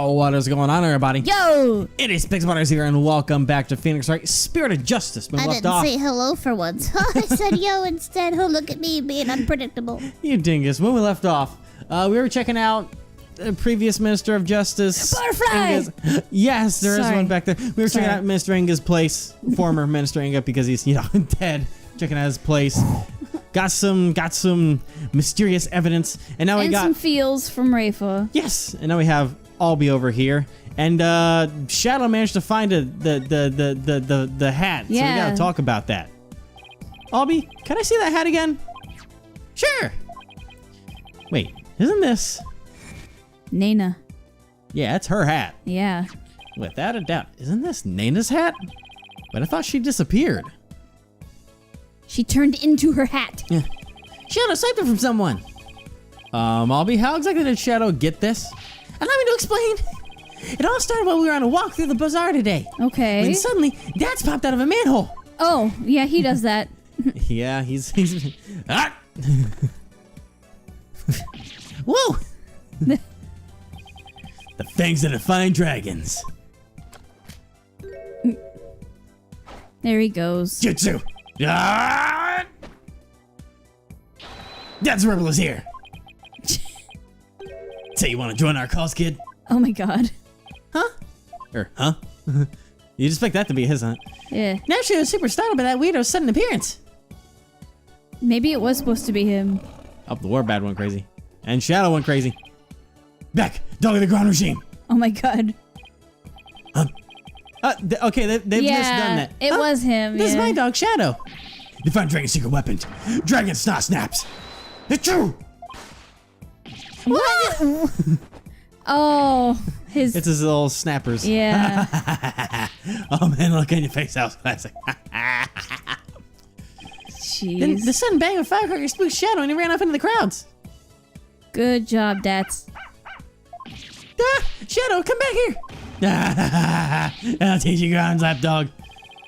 Yo, what is going on, everybody? Yo! It is Pixelbutters here, and welcome back to Phoenix Wright. Spirit of Justice. I didn't say hello for once. I said yo instead. Oh, look at me being unpredictable. You dingus. When we left off, we were checking out the previous Minister of Justice. Butterfly! Yes, there is one back there. We were checking Sorry. out Minister Inga's place, former Minister Inga, because he's, dead. Checking out his place. Got some mysterious evidence, and now we got some feels from Rafa. Yes, and now we have Albi over here, and Shadow managed to find the hat. Yeah. So we gotta talk about that. Albi, can I see that hat again? Sure. Wait, isn't this? Nana. Yeah, it's her hat. Yeah. Without a doubt, isn't this Nana's hat? But I thought she disappeared. She turned into her hat. Yeah. Shadow saved it from someone. Albi, how exactly did Shadow get this? Allow me to explain. It all started while we were on a walk through the bazaar today. Okay. When suddenly, Dad's popped out of a manhole. Oh, yeah, he does that. Yeah, he's ah! Whoa! The fangs that define dragons. There he goes. Jutsu. Ah! Dad's rebel is here. Say you want to join our cause, kid? Oh my god. Huh? Huh? You'd expect that to be his, huh? Yeah. Naturally, I was super startled by that weirdo's sudden appearance. Maybe it was supposed to be him. Oh, the Warbad went crazy. And Shadow went crazy. Beck, dog of the ground regime. Oh my god. Huh? Okay, they've just done that. It was him. This is yeah. my dog, Shadow. Define Dragon's secret weapon. Dragon snot snaps. It's true. What? Oh, It's his little snappers. Yeah. Oh man, look on your face. That was classic. Jeez. Then the sudden bang of a firecracker spooked Shadow and he ran off into the crowds. Good job, Dats. Shadow, come back here. I'll teach you ground slap, dog.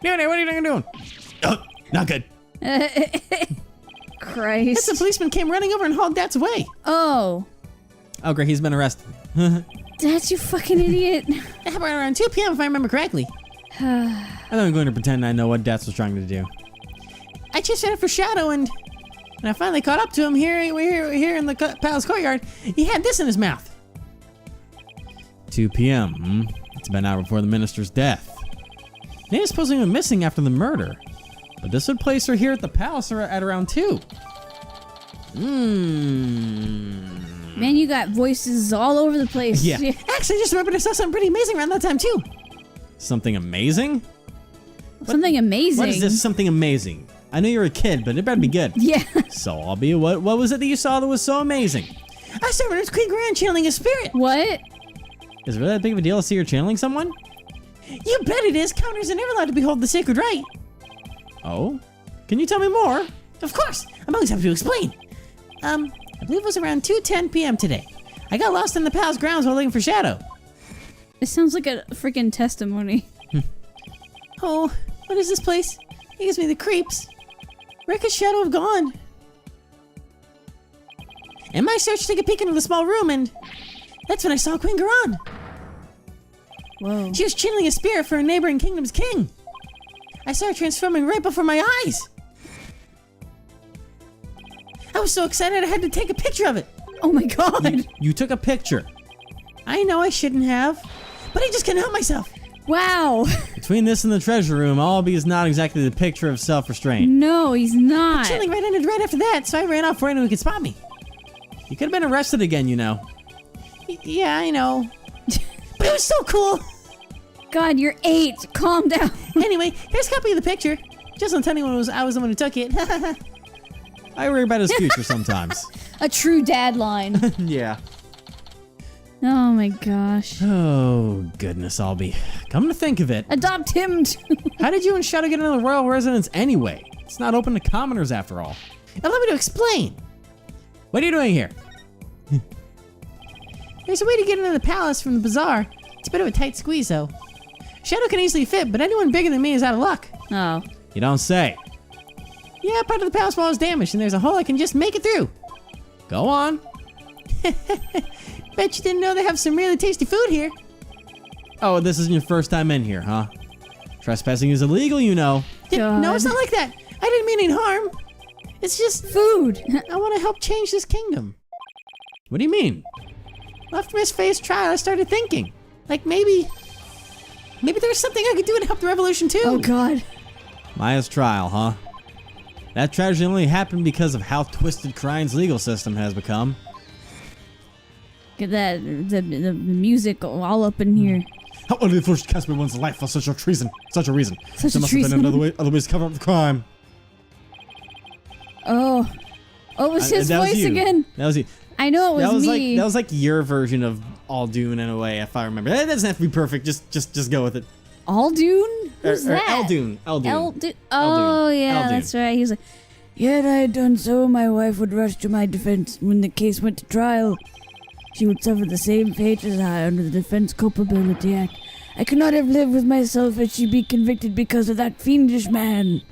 What are you doing? Oh, not good. Christ. It's the policeman came running over and hauled Dats away. Oh. Oh, great, he's been arrested. Dats, you fucking idiot. It happened around 2 p.m. if I remember correctly. I thought I'm going to pretend I know what Dats was trying to do. I just headed for Shadow and when I finally caught up to him here in the palace courtyard, he had this in his mouth. 2 p.m. It's been an hour before the minister's death. Nana's supposedly been missing after the murder, but this would place her here at the palace at around 2. Man, you got voices all over the place. Yeah. Actually, I just remembered I saw something pretty amazing around that time too. Something amazing? Something amazing. What is this something amazing? I know you're a kid, but it better be good. Yeah. So, Albi, what was it that you saw that was so amazing? I saw Renner's Queen Grand channeling a spirit. What? Is it really that big of a deal to see her channeling someone? You bet it is. Counters are never allowed to behold the sacred right. Oh? Can you tell me more? Of course. I'm always happy to explain. I believe it was around 2:10 p.m. today. I got lost in the palace grounds while looking for Shadow. It sounds like a freaking testimony. Oh, what is this place? It gives me the creeps. Where could Shadow have gone? In my search, took a peek into the small room, and that's when I saw Queen Garan. Whoa. She was channeling a spirit for a neighboring kingdom's king. I saw her transforming right before my eyes. I was so excited I had to take a picture of it. Oh my god. You took a picture. I know I shouldn't have, but I just couldn't help myself. Wow. Between this and the treasure room, Albi is not exactly the picture of self-restraint. No, he's not. Chilling right ended right after that, so I ran off before anyone could spot me. You could have been arrested again, you know. Yeah, I know. But it was so cool. God, you're 8. Calm down. Anyway, here's a copy of the picture. Just don't tell anyone I was the one who took it. I worry about his future sometimes. A true dad line. Yeah. Oh my gosh. Oh, goodness, Albi. Come to think of it, Adopt him too. how did you and Shadow get into the royal residence anyway? It's not open to commoners after all. Allow me to explain. What are you doing here? There's a way to get into the palace from the bazaar. It's a bit of a tight squeeze, though. Shadow can easily fit, but anyone bigger than me is out of luck. Oh. You don't say. Yeah, part of the palace wall is damaged, and there's a hole I can just make it through. Go on. Bet you didn't know they have some really tasty food here. Oh, this isn't your first time in here, huh? Trespassing is illegal, you know. God. No, it's not like that. I didn't mean any harm. It's just Food. I want to help change this kingdom. What do you mean? After Miss Faye's trial, I started thinking, like maybe there's something I could do to help the revolution too. Oh God. Maya's trial, huh? That tragedy only happened because of how twisted Krine's legal system has become. Get that the music all up in here. How utterly they forced to cast me one's life for such a reason. Such a reason. Such There a must have treason. been other ways to cover up the crime. Oh, it was his That was voice you. again. That was you. I know it was me. That was like your version of Aldoon in a way, if I remember. It doesn't have to be perfect. Just go with it. Aldoon? Who's Or that? Aldoon. Aldoon. Oh yeah, Aldoon. that's right. He was like, "Yet I had done so, my wife would rush to my defense when the case went to trial. She would suffer the same fate as I under the Defense Culpability Act. I could not have lived with myself as she be convicted because of that fiendish man."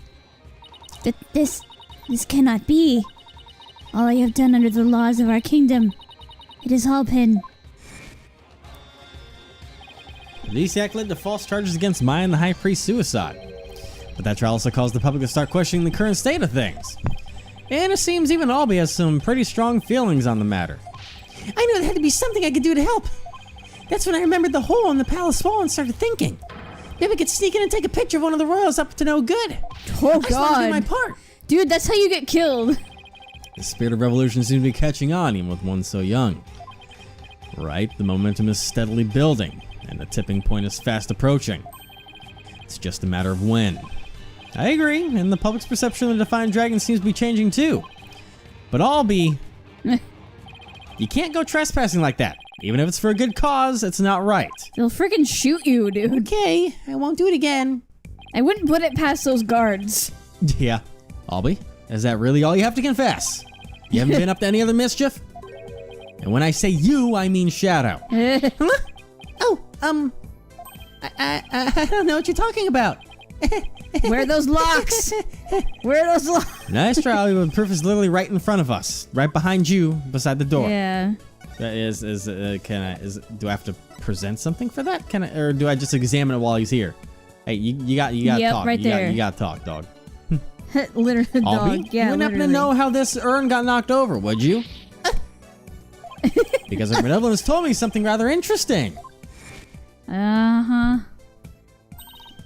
This cannot be. All I have done under the laws of our kingdom. It is all been. These act led to false charges against Maya and the High Priest's suicide. But that trial also caused the public to start questioning the current state of things. And it seems even Albi has some pretty strong feelings on the matter. I knew there had to be something I could do to help. That's when I remembered the hole in the palace wall and started thinking. Maybe I could sneak in and take a picture of one of the royals up to no good. Oh I just wanted to do my God, part. dude, that's how you get killed. The spirit of revolution seems to be catching on even with one so young. Right, the momentum is steadily building, and the tipping point is fast approaching. It's just a matter of when. I agree, and the public's perception of the Defiant Dragon seems to be changing too. But Albi, you can't go trespassing like that. Even if it's for a good cause, it's not right. They'll freaking shoot you, dude. Okay, I won't do it again. I wouldn't put it past those guards. Yeah, Albi, is that really all you have to confess? You haven't been up to any other mischief? And when I say you, I mean Shadow. Huh? Oh, I don't know what you're talking about. Where are those locks? Where are those locks? Nice try. The proof is literally right in front of us, right behind you, beside the door. Yeah. Do I have to present something for that? Or do I just examine it while he's here? Hey, you got Yep, talk. right there. You got to talk, dog. Literally, Albi, dog. Yeah, you wouldn't happen to literally. know how this urn got knocked over, would you? Because our benevolent has told me something rather interesting. Uh-huh.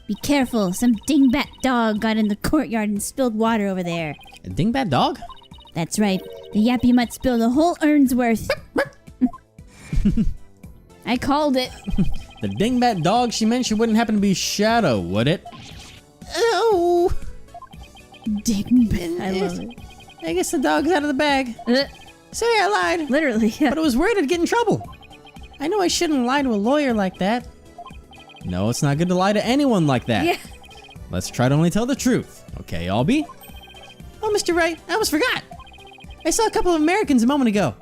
Be careful. Some dingbat dog got in the courtyard and spilled water over there. A dingbat dog? That's right. The yappy mutt spilled a whole urn's worth. I called it. The dingbat dog she meant she wouldn't happen to be Shadow, would it? Oh. Dingbat. I love it. I guess the dog's out of the bag. Sorry, I lied. Literally, yeah. But I was worried I'd get in trouble. I know I shouldn't lie to a lawyer like that. No, it's not good to lie to anyone like that. Yeah. Let's try to only tell the truth. Okay, Albi? Oh, Mr. Wright, I almost forgot. I saw a couple of Americans a moment ago.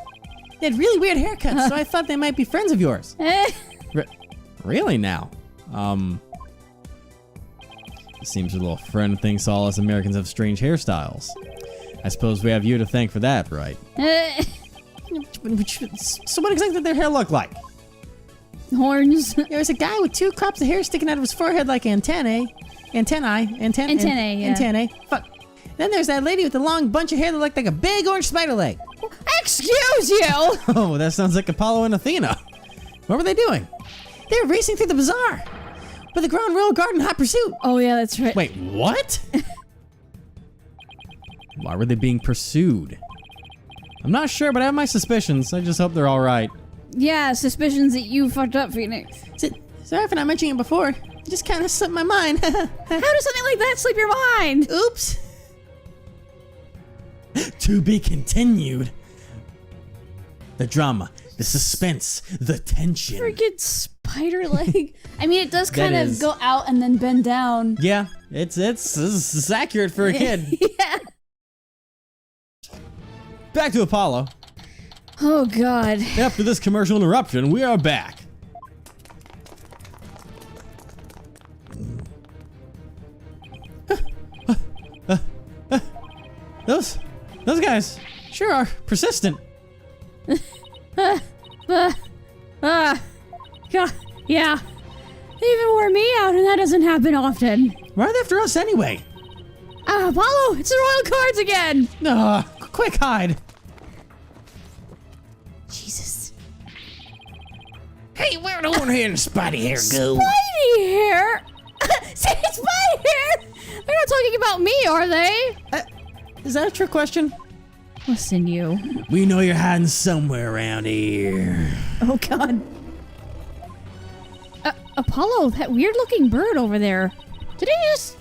They had really weird haircuts, so I thought they might be friends of yours. Really now? It seems your little friend thinks all us Americans have strange hairstyles. I suppose we have you to thank for that, right? So what exactly did their hair look like? Horns. There was a guy with two crops of hair sticking out of his forehead like antennae. Antennae, yeah. Antennae. Fuck. Then there's that lady with the long bunch of hair that looked like a big orange spider leg. Excuse you! Oh, that sounds like Apollo and Athena. What were they doing? They were racing through the bazaar. With the Grand Royal Guard in hot pursuit. Oh, yeah, that's right. Wait, what? Why were they being pursued? I'm not sure, but I have my suspicions. I just hope they're all right. Yeah, suspicions that you fucked up, Phoenix. Sorry for not mentioning it before. It just kind of slipped my mind. How does something like that slip your mind? Oops. To be continued. The drama, the suspense, the tension. Freaking spider leg. I mean, it does That kind of is- go out and then bend down. Yeah, it's accurate for a kid. Yeah. Back to Apollo. Oh, God. After this commercial interruption, we are back. Those guys sure are persistent. God. Yeah. They even wore me out, and that doesn't happen often. Why are they after us anyway? Apollo, it's the royal guards again. Quick hide. Jesus. Hey, where'd the horn hair and spotty hair go? Spidey hair? Say spidey hair? They're not talking about me, are they? Is that a trick question? Listen, you. We know you're hiding somewhere around here. Oh, God. Apollo, that weird-looking bird over there. Did he just...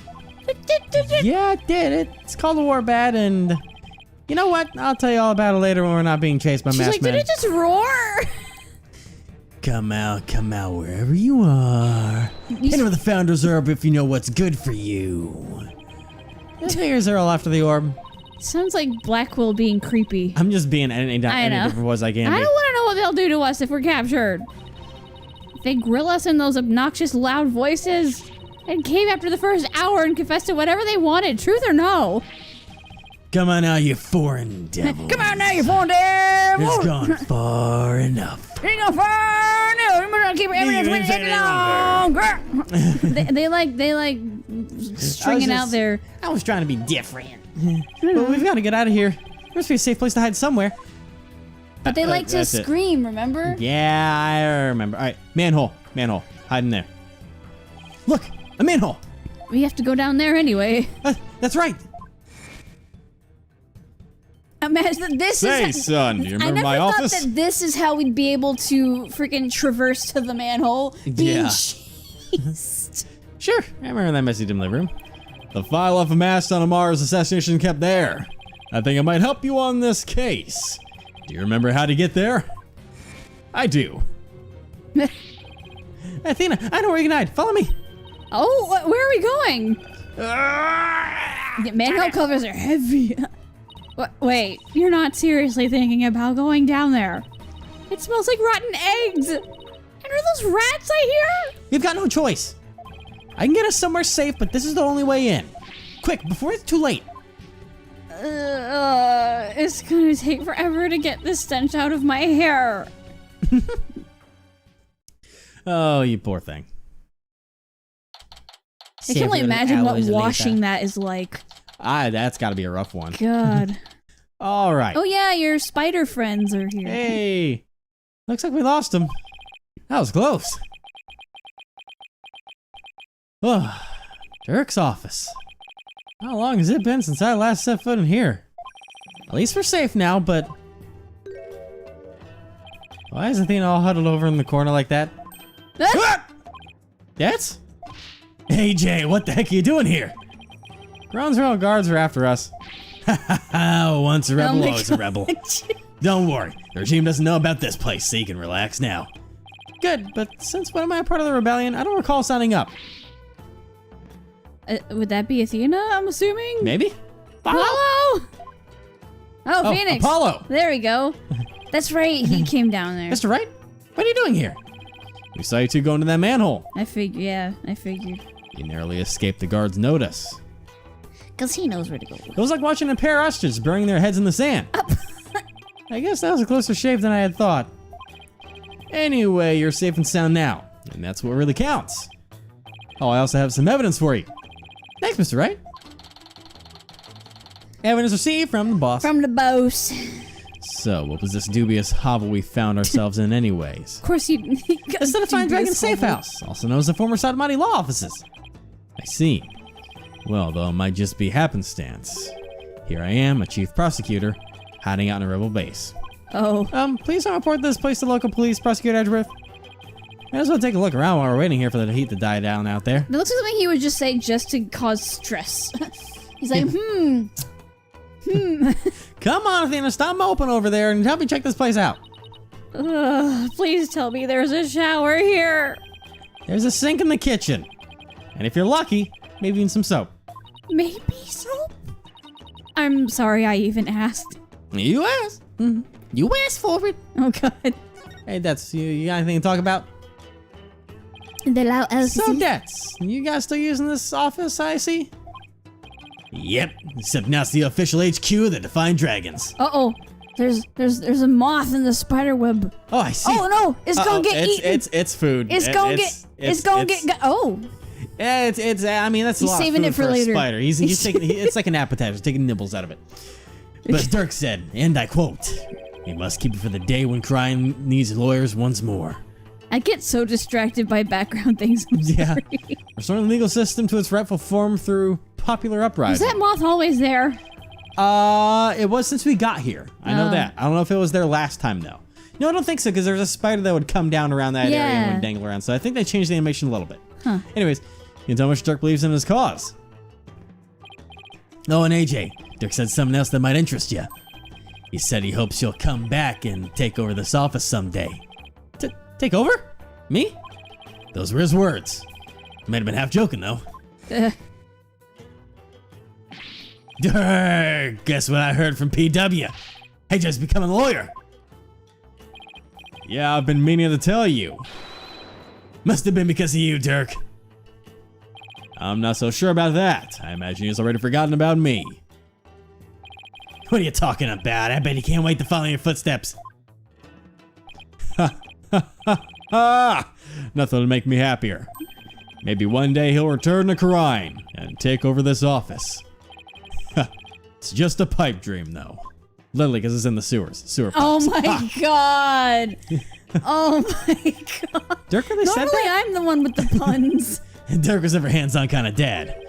Yeah, it did. It's called a warbad, and you know what? I'll tell you all about it later when we're not being chased by She's masked like, men. did it just roar? Come out wherever you are. Enter the Founder's Orb if you know what's good for you. The figures are all after the orb. Sounds like Blackwell being creepy. I'm just being any different voice I can I be. don't want to know what they'll do to us if we're captured. If they grill us in those obnoxious loud voices and came after the first hour and confessed to whatever they wanted, truth or no. Come on now, you foreign devil. Come on now, you phone devil! It's gone far enough. Ain't no fire! No, you better keep evidence with it longer! they like stringing out their... I was trying to be different. But we've got to get out of here. There must be a safe place to hide somewhere. But they like to that's it. scream, remember? Yeah, I remember. All right, manhole, hide in there. Look, a manhole. We have to go down there anyway. That's right. Imagine this Say, is... son, do you remember my I never office? thought that this is how we'd be able to freaking traverse to the manhole. Being Yeah. chased. Sure, I remember that messy dim living room. The file of a masked on a Mars assassination kept there. I think it might help you on this case. Do you remember how to get there? I do. Athena, I know where you can hide. Follow me. Oh, where are we going? The manhole covers are heavy. Wait, you're not seriously thinking about going down there? It smells like rotten eggs. And are those rats I hear? You've got no choice. I can get us somewhere safe, but this is the only way in. Quick, before it's too late. It's gonna take forever to get this stench out of my hair. Oh, you poor thing. I can only imagine what washing that is like. That's got to be a rough one. God. All right. Oh yeah, your spider friends are here. Hey, looks like we lost him. That was close. Oh, Dirk's office. How long has it been since I last set foot in here? At least we're safe now, but... Why is Athena all huddled over in the corner like that? That's? Hey Jay, what the heck are you doing here? Grounds Royal Guards are after us. Once a rebel, always a rebel. Don't worry, the regime doesn't know about this place, so you can relax now. Good, but since when am I a part of the rebellion? I don't recall signing up. Would that be Athena, I'm assuming? Maybe? Apollo! Oh, Phoenix. Apollo! There we go. That's right, he came down there. Mr. Wright, what are you doing here? We saw you two go into that manhole. I figured. You narrowly escaped the guard's notice. Because he knows where to go. It was like watching a pair of ostriches burying their heads in the sand. I guess that was a closer shave than I had thought. Anyway, you're safe and sound now, and that's what really counts. Oh, I also have some evidence for you. Thanks, Mr. Wright. Evidence received from the boss. From the boss. So, what was this dubious hovel we found ourselves in anyways? Of course you... It's the Defiant Dragon Safe House, also known as the former Satamati Law Offices. I see. Well, though it might just be happenstance. Here I am, a chief prosecutor, hiding out in a rebel base. Oh. Please don't report this place to local police, Prosecutor Edgeworth. Might as well take a look around while we're waiting here for the heat to die down out there. That looks like something he would just say just to cause stress. He's like, Come on, Athena, stop moping over there and help me check this place out. Please tell me there's a shower here. There's a sink in the kitchen. And if you're lucky, maybe even some soap. Maybe soap? I'm sorry I even asked. You asked. You asked for it. Oh, God. Hey, that's you got anything to talk about? So that's you guys still using this office, I see? Yep, except now it's the official HQ of the Defiant Dragons. Uh-oh. There's a moth in the spider web. Oh, I see. Oh no, it's gonna get eaten. It's food. It's gonna get. Oh. Yeah, it's. I mean, that's a He's lot saving of it food for for later. a spider. He's taking. It's like an appetizer, taking nibbles out of it. But as Dirk said, and I quote, "We must keep it for the day when crime needs lawyers once more." I get so distracted by background things. I'm sorry. Restoring the legal system to its rightful form through popular Is uprising. that moth always there? It was since we got here. I know that. I don't know if it was there last time though. No, I don't think so, because there's a spider that would come down around that area and would dangle around. So I think they changed the animation a little bit. Huh. Anyways, you can tell how much Dirk believes in his cause. Oh, and AJ, Dirk said something else that might interest you. He said he hopes you'll come back and take over this office someday. Take over? Me? Those were his words. Might have been half joking though. Dirk, guess what I heard from PW? AJ's becoming a lawyer. Yeah, I've been meaning to tell you. Must have been because of you, Dirk. I'm not so sure about that. I imagine he's already forgotten about me. What are you talking about? I bet he can't wait to follow your footsteps. Ha ha ha ha! Nothing will make me happier. Maybe one day he'll return to Karine and take over this office. It's just a pipe dream, though. Literally, because it's in the sewers. Sewer pipes. Oh my god. Oh my god. Dirk really said Normally that? I'm the one with the puns. Dirk was never hands-on kind of dad.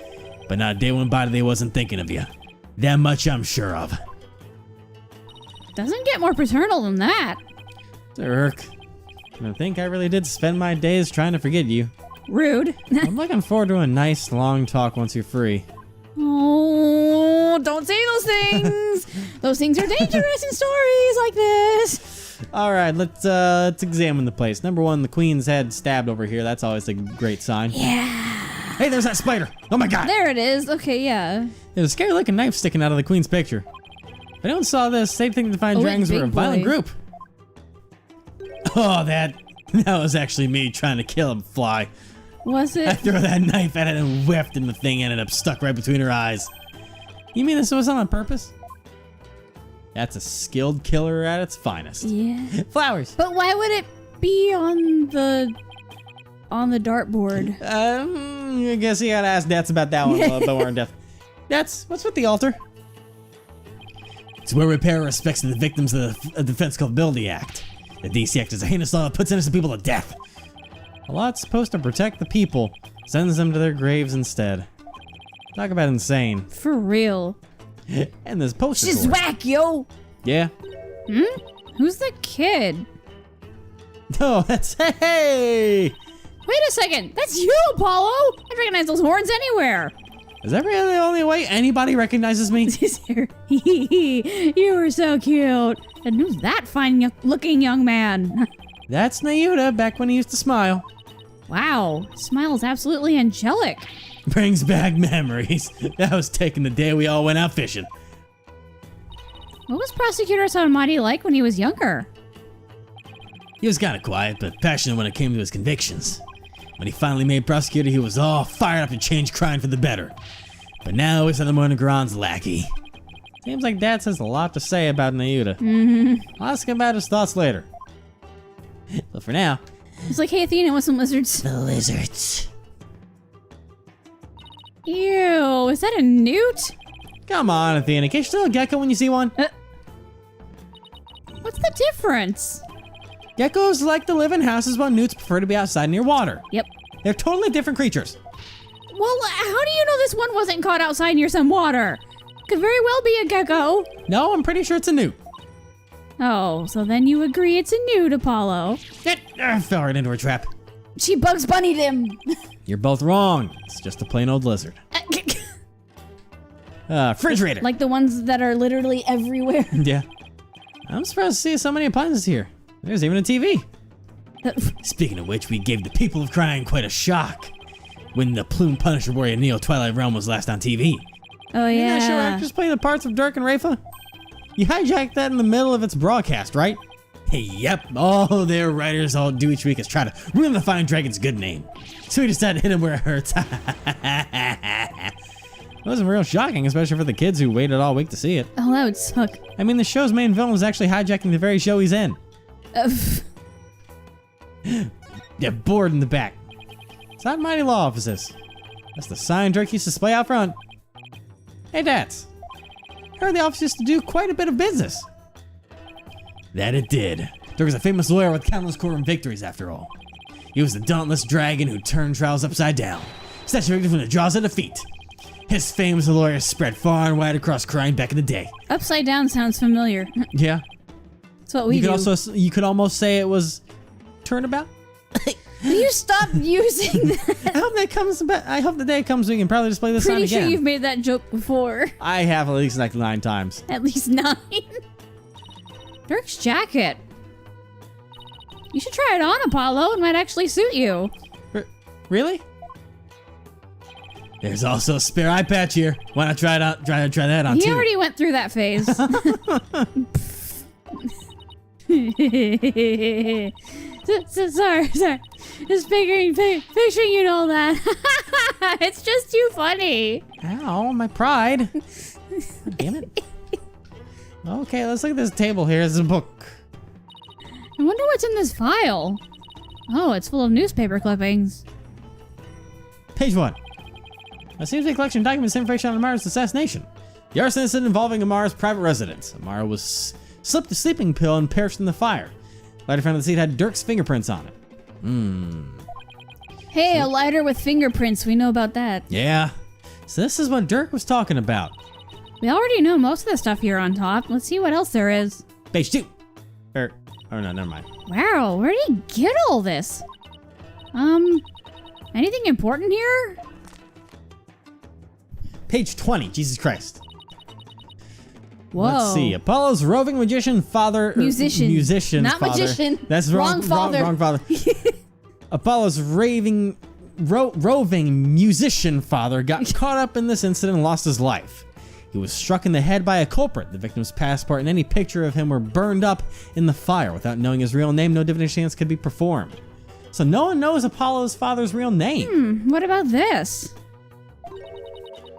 But not a day went by that he wasn't thinking of you. That much I'm sure of. Doesn't get more paternal than that. Dirk, I think I really did spend my days trying to forget you. Rude. I'm looking forward to a nice long talk once you're free. Oh, don't say those things. Those things are dangerous in stories like this. All right, let's examine the place. Number one, the queen's head stabbed over here. That's always a great sign. Yeah. Hey, there's that spider. Oh my god. There it is. Okay, yeah. There's a scary looking knife sticking out of the queen's picture. If anyone saw this, they'd think the Fine Dragons were a big violent boy. group. Oh, that was actually me trying to kill a fly. Was I it? threw that knife at it and whiffed, and the thing ended up stuck right between her eyes. You mean this was on purpose? That's a skilled killer at its finest. Yeah. Flowers. But why would it be on the dartboard? I guess you gotta ask Dats about that one a little bit more in depth. Dats, what's with the altar? It's where we pay our respects to the victims of the Defense Culpability Act. The DC Act is a heinous law that puts innocent people to death. A lot's supposed to protect the people, sends them to their graves instead. Talk about insane. For real. And this poster She's board. whack, yo. Yeah. Who's the kid? Oh, that's hey! Wait a second. That's you, Apollo. I recognize those horns anywhere. Is that really the only way anybody recognizes me? You were so cute. And who's that fine-looking young man? That's Nayuta back when he used to smile. Wow, smile's absolutely angelic. Brings back memories. That was taking the day we all went out fishing. What was Prosecutor Saramati like when he was younger? He was kind of quiet, but passionate when it came to his convictions. When he finally made prosecutor, he was all fired up to change crime for the better. But now he's another Monogoron's lackey. Seems like Dad has a lot to say about Nayuta. I'll ask him about his thoughts later. But for now... It's like, hey Athena, want some lizards? The lizards. Ew, is that a newt? Come on, Athena. Can't you tell a gecko when you see one? What's the difference? Geckos like to live in houses while newts prefer to be outside near water. Yep. They're totally different creatures. Well, how do you know this one wasn't caught outside near some water? Could very well be a gecko. No, I'm pretty sure it's a newt. Oh, so then you agree it's a newt, Apollo. I fell right into her trap. She Bugs Bunnied him. You're both wrong. It's just a plain old lizard. Refrigerator. Like the ones that are literally everywhere. Yeah. I'm surprised to see so many appliances here. There's even a TV. Speaking of which, we gave the people of Crime quite a shock when the Plume Punisher Warrior Neo Twilight Realm was last on TV. Oh, Didn't yeah. that show actors play the parts of Dirk and Rafa? You hijacked that in the middle of its broadcast, right? Hey, yep, all their writers all do each week is try to ruin the Fine Dragon's good name. So we decided to hit him where it hurts. wasn't real shocking, especially for the kids who waited all week to see it. Oh, that would suck. I mean, the show's main villain was actually hijacking the very show he's in. Yeah, bored in the back. It's not Mighty Law Offices. That's the sign Dirk used to display out front. Hey, Dats. Heard the office used to do quite a bit of business. That it did. Dirk was a famous lawyer with countless courtroom victories, after all. He was the dauntless dragon who turned trials upside down, snatching victims from the jaws of defeat. His fame as a lawyer spread far and wide across crime back in the day. Upside down sounds familiar. Yeah. That's what we do. You could almost say it was turnabout. Will you stop using that? I hope the day comes we can probably display this sign Pretty again. sure you've made that joke before. I have at least like 9 times. At least 9. Dirk's jacket. You should try it on, Apollo. It might actually suit you. Really? There's also a spare eye patch here. Why not try that on too? He already went through that phase. Sorry. Just picturing you know that. It's just too funny. Ow, my pride. Damn it. Okay, let's look at this table here. It's a book. I wonder what's in this file. Oh, it's full of newspaper clippings. Page 1. It seems a collection of documents information on Amara's assassination. The arson incident involving Amara's private residence. Amara was slipped a sleeping pill and perished in the fire. Lighter found on the seat had Dirk's fingerprints on it. Hey, a lighter with fingerprints. We know about that. Yeah. So this is what Dirk was talking about. We already know most of the stuff here on top. Let's see what else there is. Page 2. Oh no, never mind. Wow, where did he get all this? Anything important here? Page 20. Jesus Christ. Whoa. Let's see. Apollo's roving magician father. Musician. Not father. Magician. That's wrong. Wrong father. Apollo's roving musician father got caught up in this incident and lost his life. He was struck in the head by a culprit. The victim's passport and any picture of him were burned up in the fire. Without knowing his real name, no divination chance could be performed. So no one knows Apollo's father's real name. What about this?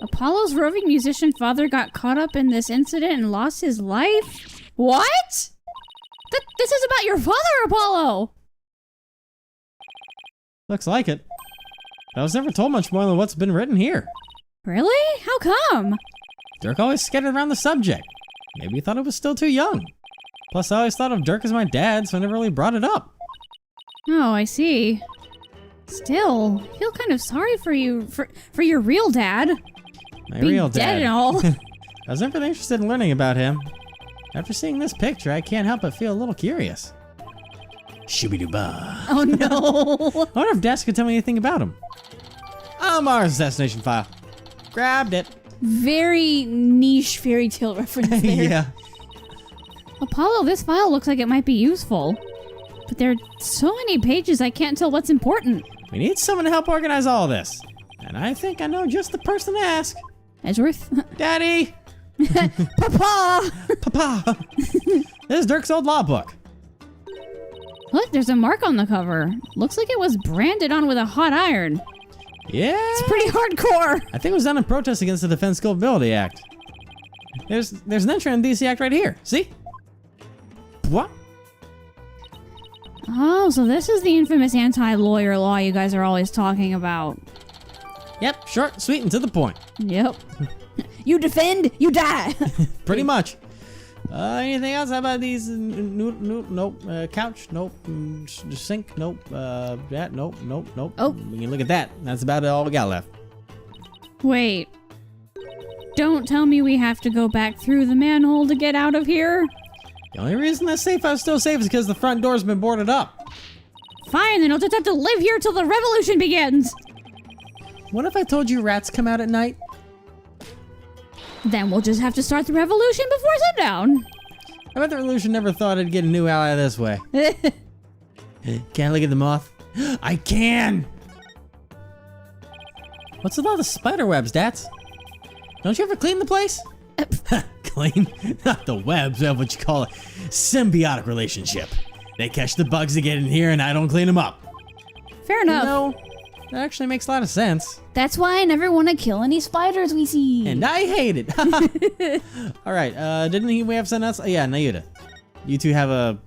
Apollo's roving musician father got caught up in this incident and lost his life? What? This is about your father, Apollo! Looks like it. I was never told much more than what's been written here. Really? How come? Dirk always skittered around the subject. Maybe he thought it was still too young. Plus, I always thought of Dirk as my dad, so I never really brought it up. Oh, I see. Still, I feel kind of sorry for you, for your real dad. My Being real dad. dead and all. I was never interested in learning about him. After seeing this picture, I can't help but feel a little curious. Shooby-doo-bah. Oh no. I wonder if Dash could tell me anything about him. Mars assassination file. Grabbed it. Very niche fairy tale reference there. Yeah. Apollo, this file looks like it might be useful. But there are so many pages I can't tell what's important. We need someone to help organize all this. And I think I know just the person to ask. Edgeworth? Daddy! Papa! Papa! This is Dirk's old law book. Look, there's a mark on the cover. Looks like it was branded on with a hot iron. Yeah. It's pretty hardcore. I think it was done in protest against the Defense Culpability Act. There's an entry on the DC Act right here. See? What? Oh, so this is the infamous anti-lawyer law you guys are always talking about. Yep, short, sweet, and to the point. Yep. You defend, you die. Pretty much. Anything else? How about these? Nope. Couch? Nope. Sink? Nope. That? Nope. Oh. We can look at that. That's about all we got left. Wait. Don't tell me we have to go back through the manhole to get out of here. The only reason that safe house is still safe is because the front door's been boarded up. Fine, then I'll just have to live here till the revolution begins. What if I told you rats come out at night? Then we'll just have to start the revolution before sundown. I bet the revolution never thought it'd get a new ally this way. Can I look at the moth? I can! What's with all the spider webs, Dats? Don't you ever clean the place? Clean? Not the webs, of what you call a symbiotic relationship. They catch the bugs that get in here and I don't clean them up. Fair enough. You know, that actually makes a lot of sense. That's why I never want to kill any spiders we see. And I hate it. All right, didn't we have something else? Oh, yeah, Nayuta. You two have a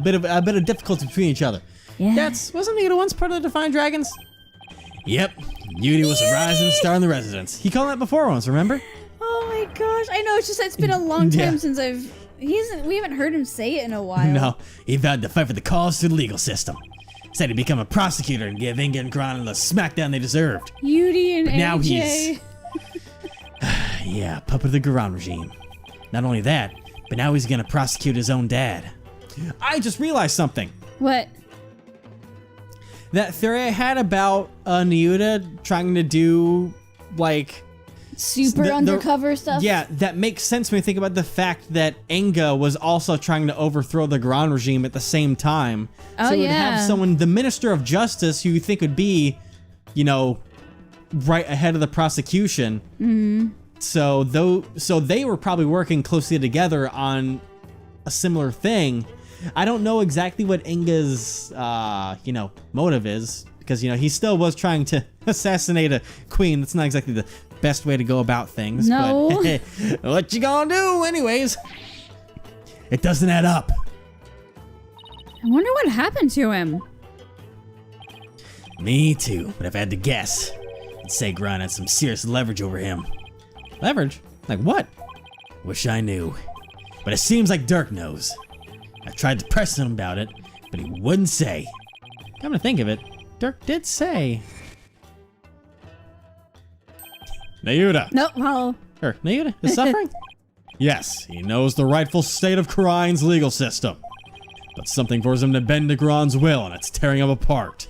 bit of difficulty between each other. Yeah. Wasn't Nayuta once part of the Defiant Dragons? Yep, Yudi was a rising star in the residence. He called that before once, remember? Oh my gosh, I know, it's just it's been a long time Yeah. since we haven't heard him say it in a while. No, he vowed to fight for the cause through the legal system. Said he'd become a prosecutor and give Inga and Gran the smackdown they deserved. Yudi and Now AJ. he's... Yeah, puppet of the Gran regime. Not only that, but now he's gonna prosecute his own dad. I just realized something. What? That theory I had about Nayuta trying to do, like... Super undercover stuff? Yeah, that makes sense when you think about the fact that Inga was also trying to overthrow the Gran regime at the same time. Oh, so it would yeah. have someone, the Minister of Justice, who you think would be, you know, right ahead of the prosecution. Mm-hmm. So they were probably working closely together on a similar thing. I don't know exactly what Inga's, motive is, because, he still was trying to assassinate a queen. That's not exactly the best way to go about things. No. But what you gonna do anyways? It doesn't add up. I wonder what happened to him. Me too, but if I had to guess, I'd say Gran had some serious leverage over him. Leverage? Like what? Wish I knew. But it seems like Dirk knows. I tried to press him about it, but he wouldn't say. Come to think of it, Dirk did say. Nayuta. Nope, hello. Nayuta is suffering? Yes, he knows the rightful state of Karine's legal system. But something forces him to bend to Gran's will, and it's tearing him apart.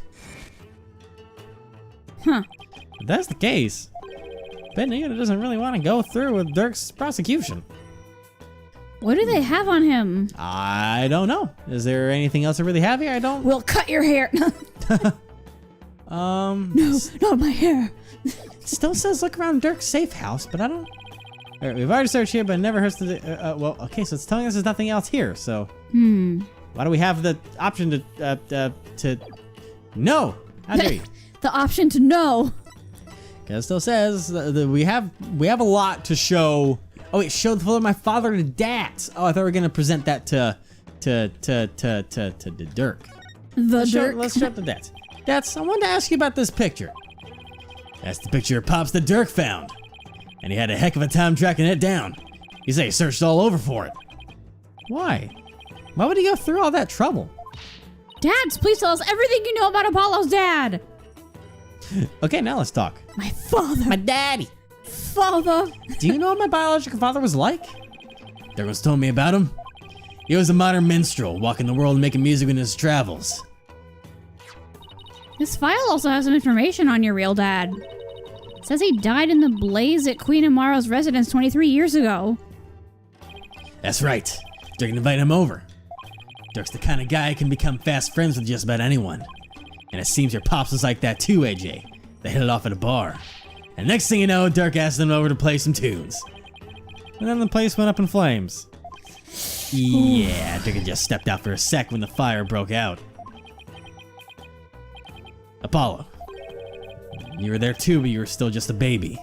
Huh. If that's the case, Ben Nayuta doesn't really want to go through with Dirk's prosecution. What do they have on him? I don't know. Is there anything else I really have here? I don't. We'll cut your hair. No, not my hair. It still says look around Dirk's safe house, but I don't. All right, we've already searched here, but it never hurts to. Well, okay, so it's telling us there's nothing else here. So. Why do we have the option to? No. How dare you? The option to know. Because it still says we have a lot to show. Oh wait, show the photo of my father to dads. Oh, I thought we were gonna present that to Dirk. The Dirk. Let's show it to dads. Dads, I wanted to ask you about this picture. That's the picture of Pops that Dirk found, and he had a heck of a time tracking it down. He said he searched all over for it. Why? Why would he go through all that trouble? Dads, please tell us everything you know about Apollo's dad. Okay, now let's talk. My father. My daddy. Father. Do you know what my biological father was like? Dirk once told me about him. He was a modern minstrel, walking the world and making music in his travels. This file also has some information on your real dad. It says he died in the blaze at Queen Amaro's residence 23 years ago. That's right. Dirk invited him over. Dirk's the kind of guy who can become fast friends with just about anyone. And it seems your pops was like that too, AJ. They hit it off at a bar. And next thing you know, Dirk asked them over to play some tunes. And then the place went up in flames. Yeah, Dirk had just stepped out for a sec when the fire broke out. Apollo. You were there too, but you were still just a baby.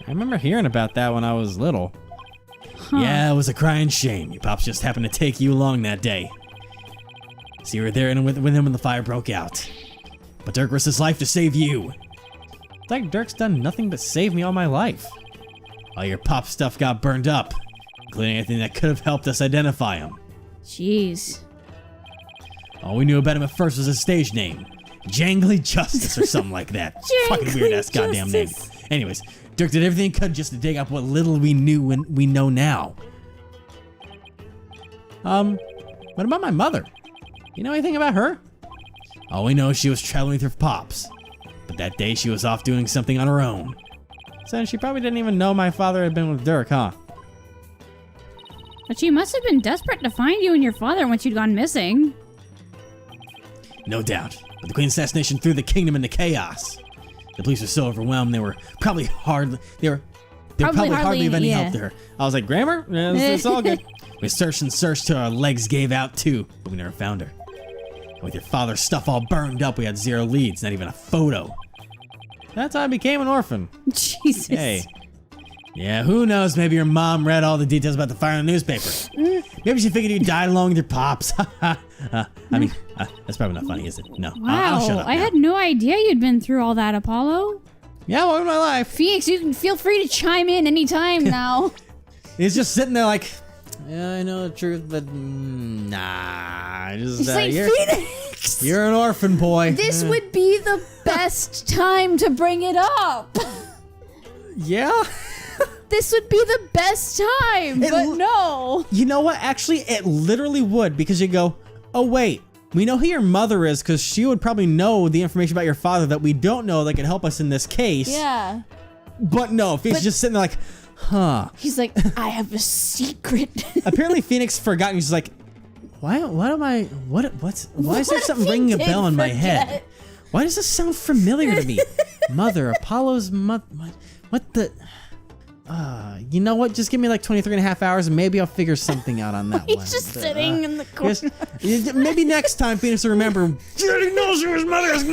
I remember hearing about that when I was little. Huh. Yeah, it was a crying shame. Your pops just happened to take you along that day. So you were there with him when the fire broke out. But Dirk risked his life to save you. It's like Dirk's done nothing but save me all my life. All your pop stuff got burned up, including anything that could have helped us identify him. Jeez. All we knew about him at first was his stage name. Jangly Justice or something like that. Fucking weird ass goddamn name. Anyways, Dirk did everything he could just to dig up what little we knew and we know now. What about my mother? You know anything about her? All we know is she was traveling with her pops. But that day she was off doing something on her own. So she probably didn't even know my father had been with Dirk, huh? But she must have been desperate to find you and your father once you'd gone missing. No doubt. But the Queen's assassination threw the kingdom into chaos. The police were so overwhelmed they were probably hardly of any help to her. I was like, Grammar? Yeah, it's all good. We searched and searched till our legs gave out too, but we never found her. With your father's stuff all burned up, we had 0 leads, not even a photo. That's how I became an orphan. Jesus. Hey. Yeah, who knows? Maybe your mom read all the details about the fire in the newspaper. Maybe she figured you died along with your pops. That's probably not funny, is it? No. Wow, I'll shut up I now. had no idea you'd been through all that, Apollo. Yeah, welcome to my life. Phoenix, you can feel free to chime in anytime now. He's just sitting there like, yeah, I know the truth, but nah. It's like, Phoenix! You're an orphan boy. This would be the best time to bring it up. Yeah? This would be the best time, but no. You know what? Actually, it literally would, because you go, oh, wait. We know who your mother is, because she would probably know the information about your father that we don't know that could help us in this case. Yeah. But no, Phoenix just sitting there like, huh. He's like, I have a secret. Apparently Phoenix forgot, and he's like, why is there something ringing a bell in my head? Why does this sound familiar to me? Mother, Apollo's mother, what the... you know what? Just give me like 23 and a half hours and maybe I'll figure something out on that one. He's just sitting in the corner. Maybe next time Phoenix will remember. He already knows who his mother is.